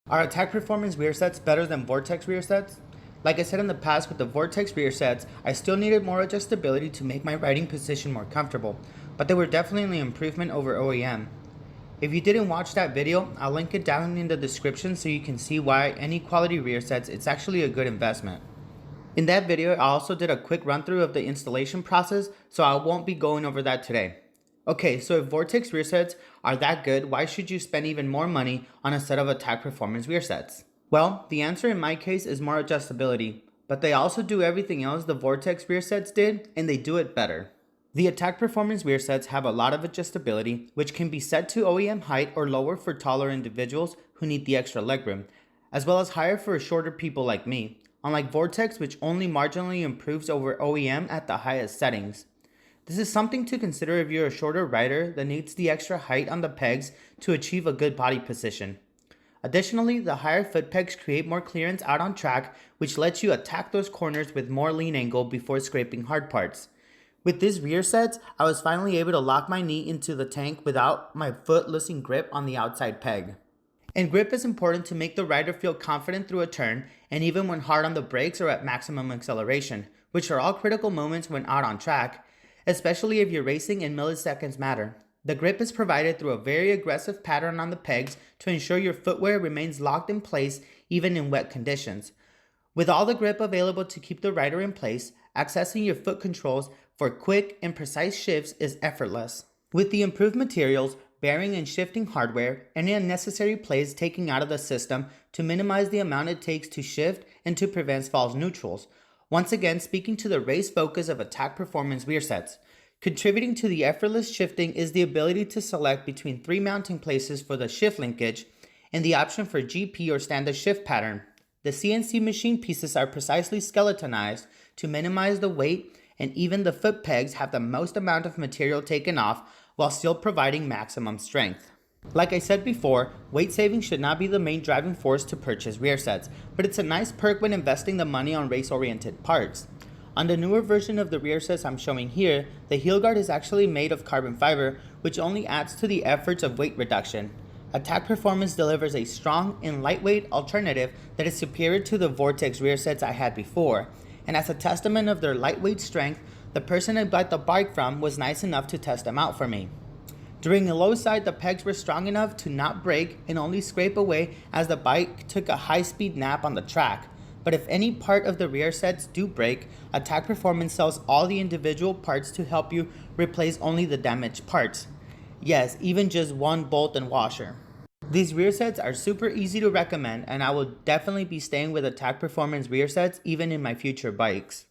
Are attack performance rear sets better than Vortex rear sets? Like I said in the past with the Vortex rear sets, I still needed more adjustability to make my riding position more comfortable, but they were definitely an improvement over OEM. If you didn't watch that video, I'll link it down in the description so you can see why any quality rear sets, it's actually a good investment. In that video, I also did a quick run through of the installation process, so I won't be going over that today. Okay, so if Vortex rear sets are that good, why should you spend even more money on a set of attack performance rear sets? Well, the answer in my case is more adjustability, but they also do everything else the Vortex rear sets did, and they do it better. The attack performance rear sets have a lot of adjustability, which can be set to OEM height or lower for taller individuals who need the extra legroom, as well as higher for shorter people like me, unlike Vortex, which only marginally improves over OEM at the highest settings. This is something to consider if you're a shorter rider that needs the extra height on the pegs to achieve a good body position. Additionally, the higher foot pegs create more clearance out on track, which lets you attack those corners with more lean angle before scraping hard parts. With these rear sets, I was finally able to lock my knee into the tank without my foot losing grip on the outside peg. And grip is important to make the rider feel confident through a turn, and even when hard on the brakes or at maximum acceleration, which are all critical moments when out on track, especially if you're racing and milliseconds matter. The grip is provided through a very aggressive pattern on the pegs to ensure your footwear remains locked in place even in wet conditions. With all the grip available to keep the rider in place, accessing your foot controls for quick and precise shifts is effortless. With the improved materials, bearing and shifting hardware, any unnecessary plays taken out of the system to minimize the amount it takes to shift and to prevent false neutrals. Once again, speaking to the race focus of attack performance rear sets. Contributing to the effortless shifting is the ability to select between 3 mounting places for the shift linkage and the option for GP or standard shift pattern. The CNC machine pieces are precisely skeletonized to minimize the weight, and even the foot pegs have the most amount of material taken off while still providing maximum strength. Like I said before, weight saving should not be the main driving force to purchase rear sets, but it's a nice perk when investing the money on race-oriented parts. On the newer version of the rear sets I'm showing here, the heel guard is actually made of carbon fiber, which only adds to the efforts of weight reduction. Attack Performance delivers a strong and lightweight alternative that is superior to the Vortex rear sets I had before, and as a testament of their lightweight strength, the person I bought the bike from was nice enough to test them out for me. During the low side, the pegs were strong enough to not break and only scrape away as the bike took a high-speed nap on the track. But if any part of the rear sets do break, Attack Performance sells all the individual parts to help you replace only the damaged parts. Yes, even just one bolt and washer. These rear sets are super easy to recommend, and I will definitely be staying with Attack Performance rear sets even in my future bikes.